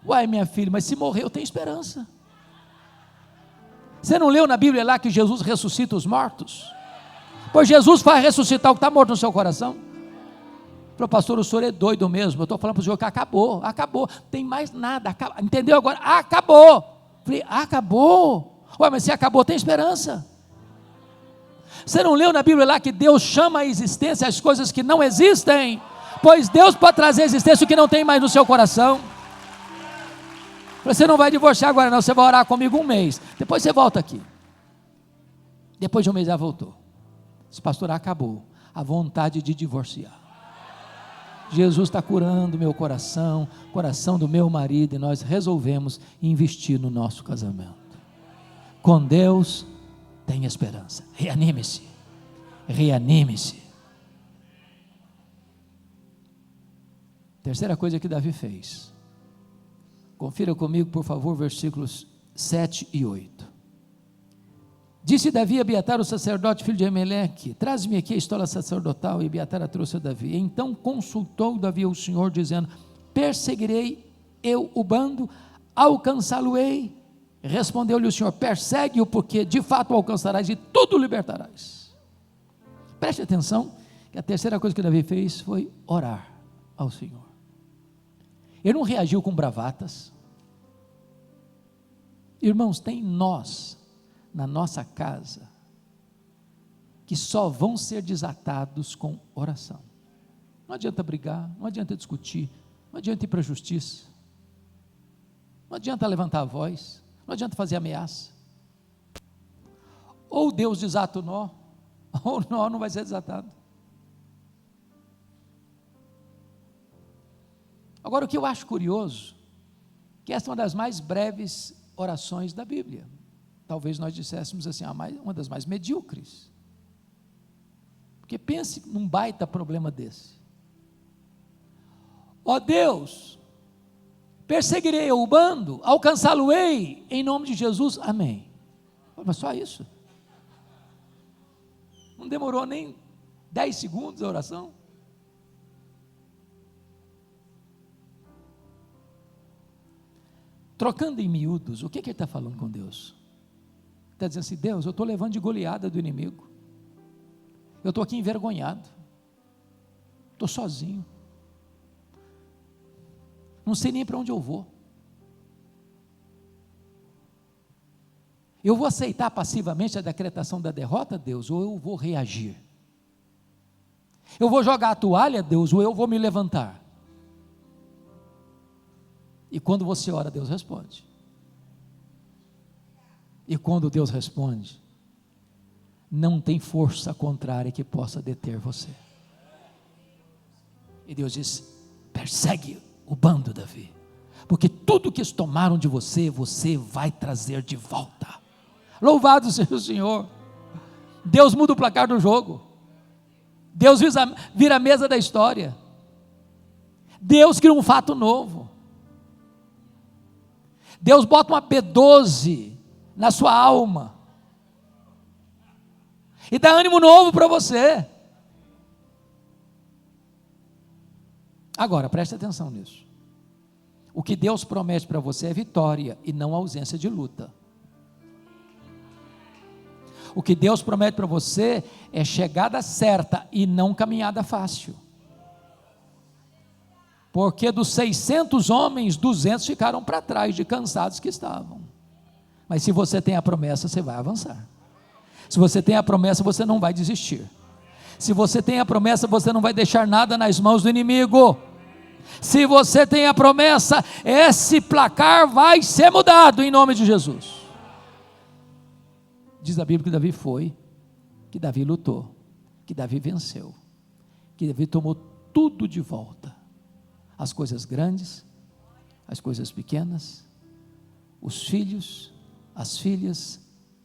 Uai, minha filha, mas se morreu tem esperança. Você não leu na Bíblia lá que Jesus ressuscita os mortos? Pois Jesus vai ressuscitar o que está morto no seu coração. Falei: pastor, o senhor é doido mesmo, eu estou falando para o senhor que acabou, tem mais nada, entendeu agora? Acabou. Falei: acabou? Ué, mas se acabou tem esperança. Você não leu na Bíblia lá que Deus chama à existência as coisas que não existem? Pois Deus pode trazer à existência o que não tem mais no seu coração. Você não vai divorciar agora não, você vai orar comigo um mês, depois você volta aqui. Depois de um mês ela voltou. Disse: pastor, acabou a vontade de divorciar. Jesus está curando meu coração, coração do meu marido, e nós resolvemos investir no nosso casamento. Com Deus tem esperança. Reanime-se, reanime-se. Terceira coisa que Davi fez, confira comigo por favor, versículos 7 e 8. Disse Davi a Abiatar, o sacerdote, filho de Ameleque: traz-me aqui a estola sacerdotal. E Abiatar a trouxe a Davi. Então consultou Davi ao Senhor, dizendo: perseguirei eu o bando, alcançá-lo-ei? Respondeu-lhe o Senhor: persegue-o, porque de fato o alcançarás e tudo libertarás. Preste atenção, que a terceira coisa que Davi fez foi orar. ao Senhor. Ele não reagiu com bravatas. Irmãos, tem nós, na nossa casa, que só vão ser desatados com oração. Não adianta brigar, não adianta discutir, não adianta ir para a justiça, não adianta levantar a voz, não adianta fazer ameaça. Ou Deus desata o nó, ou o nó não vai ser desatado. Agora, o que eu acho curioso, que essa é uma das mais breves orações da Bíblia. Talvez nós disséssemos assim, uma das mais medíocres. Porque pense num baita problema desse. Ó Deus, perseguirei o bando, alcançá-lo-ei, em nome de Jesus, amém. Mas só isso? Não demorou nem 10 segundos a oração? Trocando em miúdos, o que ele está falando com Deus? Está dizendo assim, Deus, eu estou levando de goleada do inimigo, eu estou aqui envergonhado, estou sozinho, não sei nem para onde eu vou, eu vou aceitar passivamente a decretação da derrota, Deus, ou eu vou reagir? Eu vou jogar a toalha, Deus, ou eu vou me levantar? E quando você ora, Deus responde. E quando Deus responde, não tem força contrária que possa deter você. E Deus diz, persegue o bando, Davi, porque tudo que eles tomaram de você, você vai trazer de volta. Louvado seja o Senhor. Deus muda o placar do jogo, Deus vira a mesa da história, Deus cria um fato novo, Deus bota uma B12 na sua alma, e dá ânimo novo para você. Agora, preste atenção nisso, o que Deus promete para você é vitória, e não ausência de luta. O que Deus promete para você é chegada certa, e não caminhada fácil, porque dos 600 homens, 200 ficaram para trás, de cansados que estavam. Mas se você tem a promessa, você vai avançar. Se você tem a promessa, você não vai desistir. Se você tem a promessa, você não vai deixar nada nas mãos do inimigo. Se você tem a promessa, esse placar vai ser mudado em nome de Jesus. Diz a Bíblia que Davi foi, que Davi lutou, que Davi venceu, que Davi tomou tudo de volta. As coisas grandes, as coisas pequenas, os filhos, as filhas,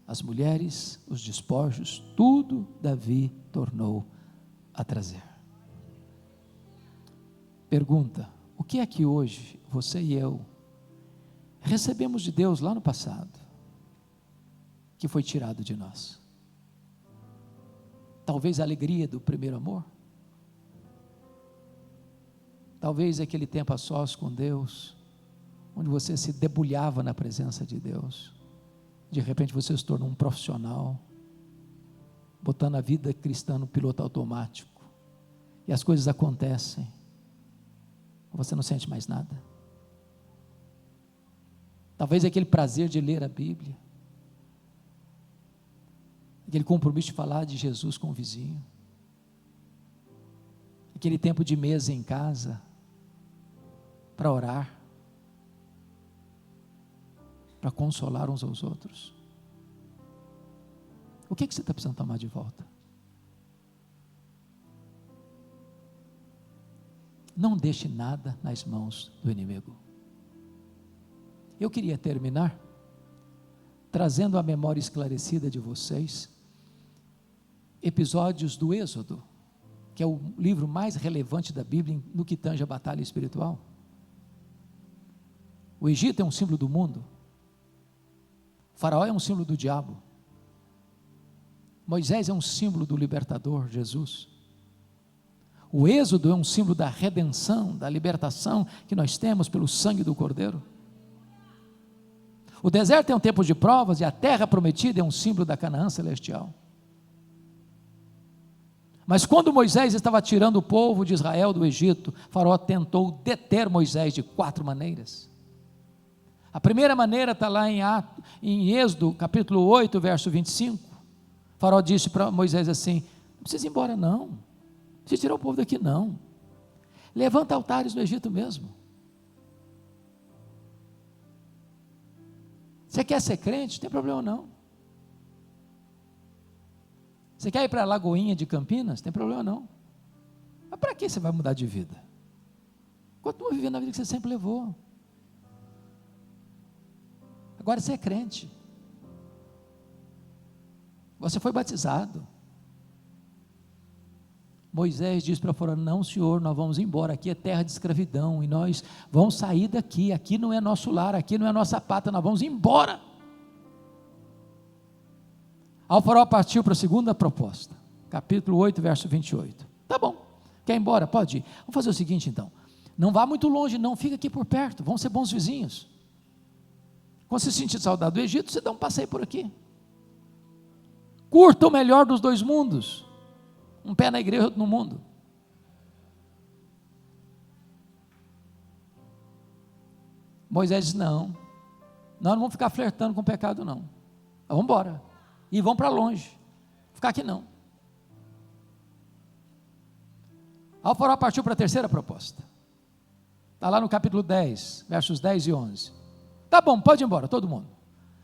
as mulheres, os despojos, tudo Davi tornou a trazer. Pergunta, o que é que hoje você e eu recebemos de Deus lá no passado, que foi tirado de nós? Talvez a alegria do primeiro amor, talvez aquele tempo a sós com Deus, onde você se debulhava na presença de Deus. De repente você se tornou um profissional, botando a vida cristã no piloto automático, e as coisas acontecem, você não sente mais nada. Talvez aquele prazer de ler a Bíblia, aquele compromisso de falar de Jesus com o vizinho, aquele tempo de mesa em casa, para orar, para consolar uns aos outros. O que você está precisando tomar de volta? Não deixe nada nas mãos do inimigo. Eu queria terminar trazendo à memória esclarecida de vocês episódios do Êxodo, que é o livro mais relevante da Bíblia no que tange a batalha espiritual. O Egito é um símbolo do mundo, o Faraó é um símbolo do diabo, Moisés é um símbolo do libertador, Jesus. O Êxodo é um símbolo da redenção, da libertação que nós temos pelo sangue do Cordeiro. O deserto é um tempo de provas, e a terra prometida é um símbolo da Canaã celestial. Mas quando Moisés estava tirando o povo de Israel do Egito, Faraó tentou deter Moisés de 4 maneiras. A primeira maneira está lá em Êxodo, capítulo 8, verso 25. Faraó disse para Moisés assim: não precisa ir embora não, não precisa tirar o povo daqui não, levanta altares no Egito mesmo. Você quer ser crente? Não tem problema não. Você quer ir para a Lagoinha de Campinas? Não tem problema não. Mas para que você vai mudar de vida? Continua vivendo a vida que você sempre levou. Agora você é crente. Você foi batizado. Moisés disse para Faraó: não senhor, nós vamos embora, aqui é terra de escravidão, e nós vamos sair daqui, aqui não é nosso lar, aqui não é nossa pátria, nós vamos embora. Aí o Faraó partiu para a segunda proposta, capítulo 8, verso 28. Tá bom, quer ir embora? Pode ir. Vamos fazer o seguinte então, não vá muito longe não, fica aqui por perto, vamos ser bons vizinhos. Quando você sentir saudade do Egito, você dá um passeio por aqui. Curta o melhor dos dois mundos, um pé na igreja, outro no mundo. Moisés disse: não, nós não vamos ficar flertando com o pecado não, vamos embora, e vamos para longe, ficar aqui não. Aí o Faraó partiu para a terceira proposta, está lá no capítulo 10, versos 10 e 11, tá bom, pode ir embora, todo mundo,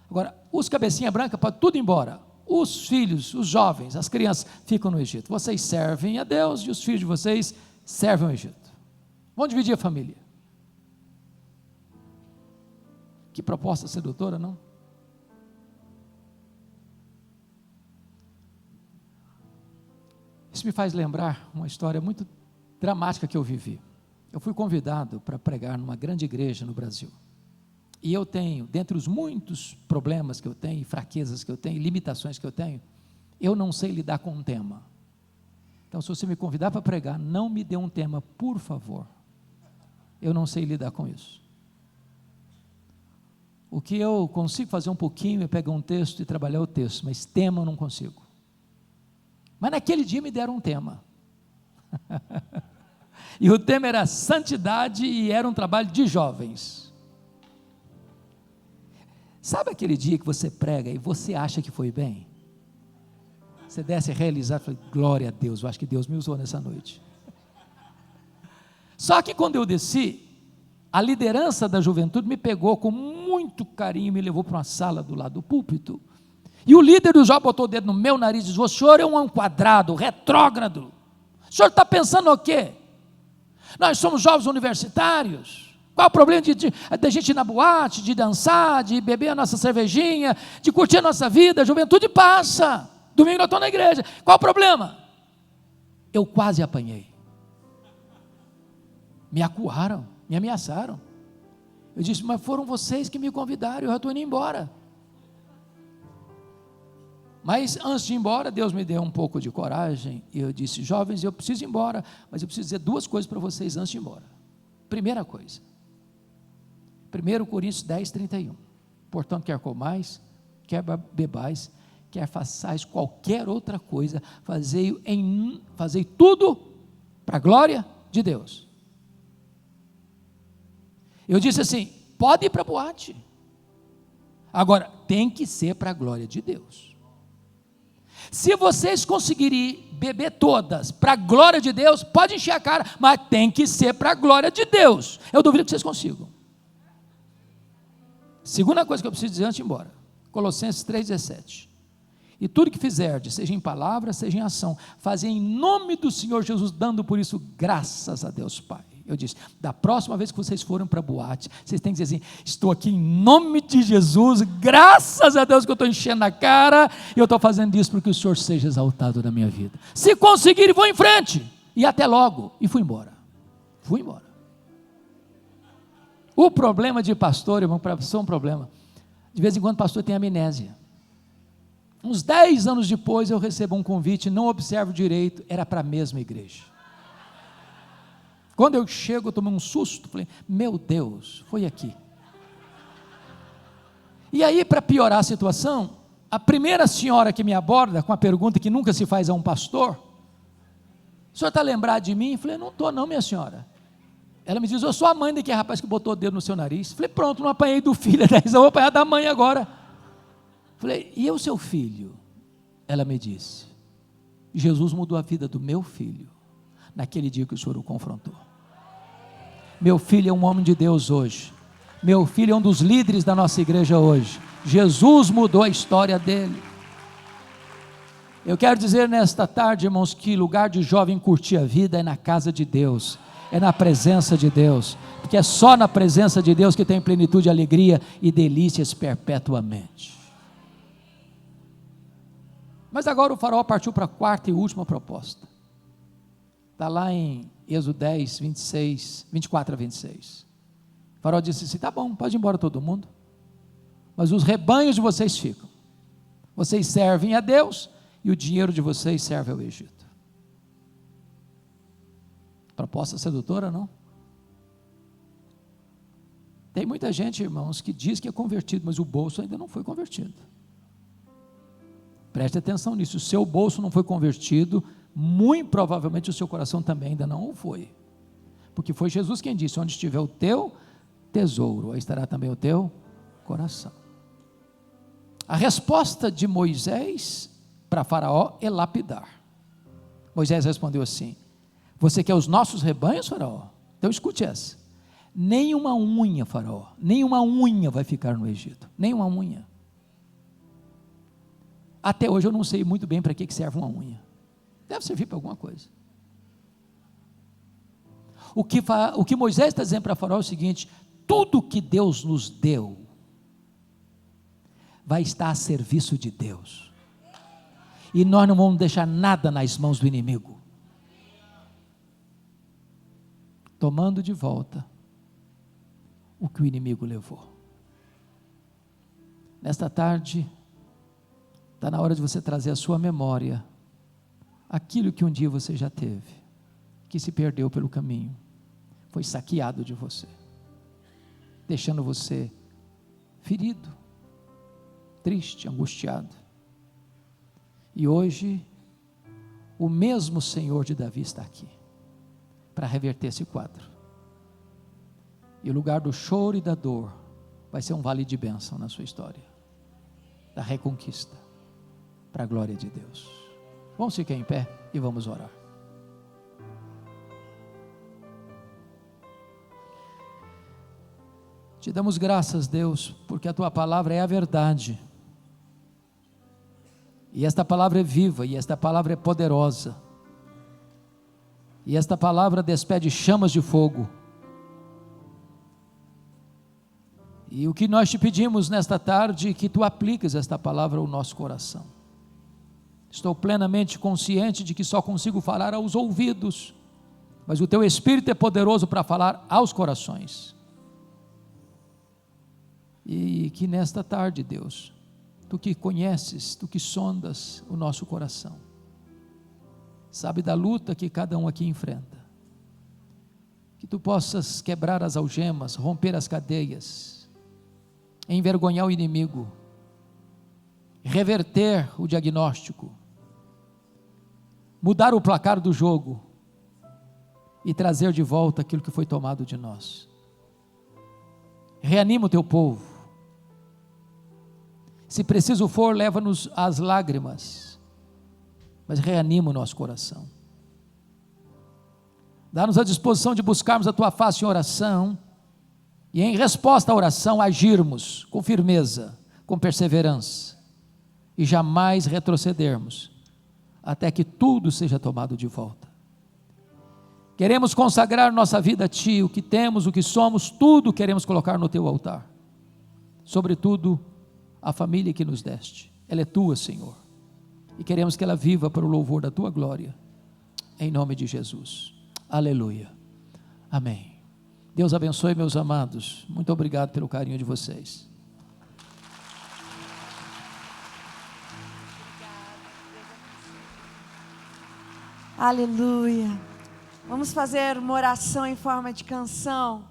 agora os cabecinha branca, pode tudo ir embora, os filhos, os jovens, as crianças ficam no Egito, vocês servem a Deus, e os filhos de vocês servem ao Egito, vamos dividir a família. Que proposta sedutora, não? Isso me faz lembrar uma história muito dramática que eu vivi. Eu fui convidado para pregar numa grande igreja no Brasil. E eu tenho, dentre os muitos problemas que eu tenho, fraquezas que eu tenho, limitações que eu tenho, eu não sei lidar com um tema. Então, se você me convidar para pregar, não me dê um tema, por favor. Eu não sei lidar com isso. O que eu consigo fazer um pouquinho é pegar um texto e trabalhar o texto, mas tema eu não consigo. Mas naquele dia me deram um tema. E o tema era santidade e era um trabalho de jovens. Sabe aquele dia que você prega e você acha que foi bem? Você desce a realizar, fala: glória a Deus, eu acho que Deus me usou nessa noite. Só que quando eu desci, a liderança da juventude me pegou com muito carinho, me levou para uma sala do lado do púlpito, e o líder do jovem botou o dedo no meu nariz e disse: o senhor é um quadrado, retrógrado, o senhor está pensando o quê? Nós somos jovens universitários, qual o problema de gente ir na boate, de dançar, de beber a nossa cervejinha, de curtir a nossa vida? A juventude passa, domingo eu estou na igreja, qual o problema? Eu quase apanhei, me acuaram, me ameaçaram. Eu disse: mas foram vocês que me convidaram, eu já estou indo embora. Mas antes de ir embora, Deus me deu um pouco de coragem, e eu disse: jovens, eu preciso ir embora, mas eu preciso dizer duas coisas para vocês antes de ir embora. Primeira coisa, 1 Coríntios 10, 31, portanto, quer comais, quer bebais, quer façais qualquer outra coisa, fazei tudo para a glória de Deus. Eu disse assim: pode ir para a boate, agora tem que ser para a glória de Deus. Se vocês conseguirem beber todas para a glória de Deus, pode encher a cara, mas tem que ser para a glória de Deus. Eu duvido que vocês consigam. Segunda coisa que eu preciso dizer antes de ir embora, Colossenses 3,17, e tudo que fizerdes, seja em palavra, seja em ação, fazei em nome do Senhor Jesus, dando por isso graças a Deus Pai. Eu disse: da próxima vez que vocês forem para a boate, vocês têm que dizer assim: estou aqui em nome de Jesus, graças a Deus que eu estou enchendo a cara, e eu estou fazendo isso porque o Senhor seja exaltado na minha vida. Se conseguirem, vão em frente, e até logo. E fui embora. O problema de pastor, irmão, só um problema, de vez em quando o pastor tem amnésia. Uns 10 anos depois eu recebo um convite, não observo direito, era para a mesma igreja. Quando eu chego, eu tomei um susto, falei: meu Deus, foi aqui. E aí, para piorar a situação, a primeira senhora que me aborda com a pergunta que nunca se faz a um pastor, o senhor está lembrado de mim? Eu falei, não estou não, minha senhora. Ela me diz, eu sou a mãe daquele rapaz que botou o dedo no seu nariz. Eu falei, pronto, não apanhei do filho há 10 anos, eu vou apanhar da mãe agora. Eu falei, e o seu filho? Ela me disse, Jesus mudou a vida do meu filho, naquele dia que o senhor o confrontou. Meu filho é um homem de Deus hoje. Meu filho é um dos líderes da nossa igreja hoje. Jesus mudou a história dele. Eu quero dizer nesta tarde, irmãos, que lugar de jovem curtir a vida é na casa de Deus, é na presença de Deus, porque é só na presença de Deus que tem plenitude, alegria e delícias perpetuamente. Mas agora o faraó partiu para a quarta e última proposta. Está lá em Êxodo 10, 24 a 26. O faraó disse assim, tá bom, pode ir embora todo mundo, mas os rebanhos de vocês ficam. Vocês servem a Deus e o dinheiro de vocês serve ao Egito. Proposta sedutora, não? Tem muita gente, irmãos, que diz que é convertido, mas o bolso ainda não foi convertido. Preste atenção nisso, o seu bolso não foi convertido, muito provavelmente o seu coração também ainda não o foi, porque foi Jesus quem disse, onde estiver o teu tesouro, aí estará também o teu coração. A resposta de Moisés para Faraó é lapidar. Moisés respondeu assim, você quer os nossos rebanhos, Faraó? Então escute essa, nem uma unha, Faraó, nem uma unha vai ficar no Egito, nem uma unha. Até hoje eu não sei muito bem para que serve uma unha. Deve servir para alguma coisa. O que Moisés está dizendo para Faraó é o seguinte, tudo que Deus nos deu, vai estar a serviço de Deus, e nós não vamos deixar nada nas mãos do inimigo, tomando de volta o que o inimigo levou. Nesta tarde, está na hora de você trazer à sua memória aquilo que um dia você já teve, que se perdeu pelo caminho, foi saqueado de você, deixando você ferido, triste, angustiado. E hoje, o mesmo Senhor de Davi está aqui, para reverter esse quadro. E o lugar do choro e da dor, vai ser um vale de bênção na sua história, da reconquista, para a glória de Deus. Vamos ficar em pé e vamos orar. Te damos graças, Deus, porque a Tua palavra é a verdade, e esta palavra é viva, e esta palavra é poderosa, e esta palavra despede chamas de fogo, e o que nós te pedimos nesta tarde, que Tu apliques esta palavra ao nosso coração. Estou plenamente consciente de que só consigo falar aos ouvidos, mas o Teu Espírito é poderoso para falar aos corações. E que nesta tarde, Deus, Tu que conheces, Tu que sondas o nosso coração, sabe da luta que cada um aqui enfrenta, que Tu possas quebrar as algemas, romper as cadeias, envergonhar o inimigo, reverter o diagnóstico, mudar o placar do jogo e trazer de volta aquilo que foi tomado de nós. Reanima o Teu povo. Se preciso for, leva-nos às lágrimas, mas reanima o nosso coração. Dá-nos a disposição de buscarmos a Tua face em oração, e em resposta à oração, agirmos com firmeza, com perseverança, e jamais retrocedermos, até que tudo seja tomado de volta. Queremos consagrar nossa vida a Ti, o que temos, o que somos, tudo queremos colocar no Teu altar, sobretudo, a família que nos deste, ela é Tua, Senhor, e queremos que ela viva para o louvor da Tua glória, em nome de Jesus, aleluia, amém. Deus abençoe, meus amados, muito obrigado pelo carinho de vocês. Aleluia. Vamos fazer uma oração em forma de canção.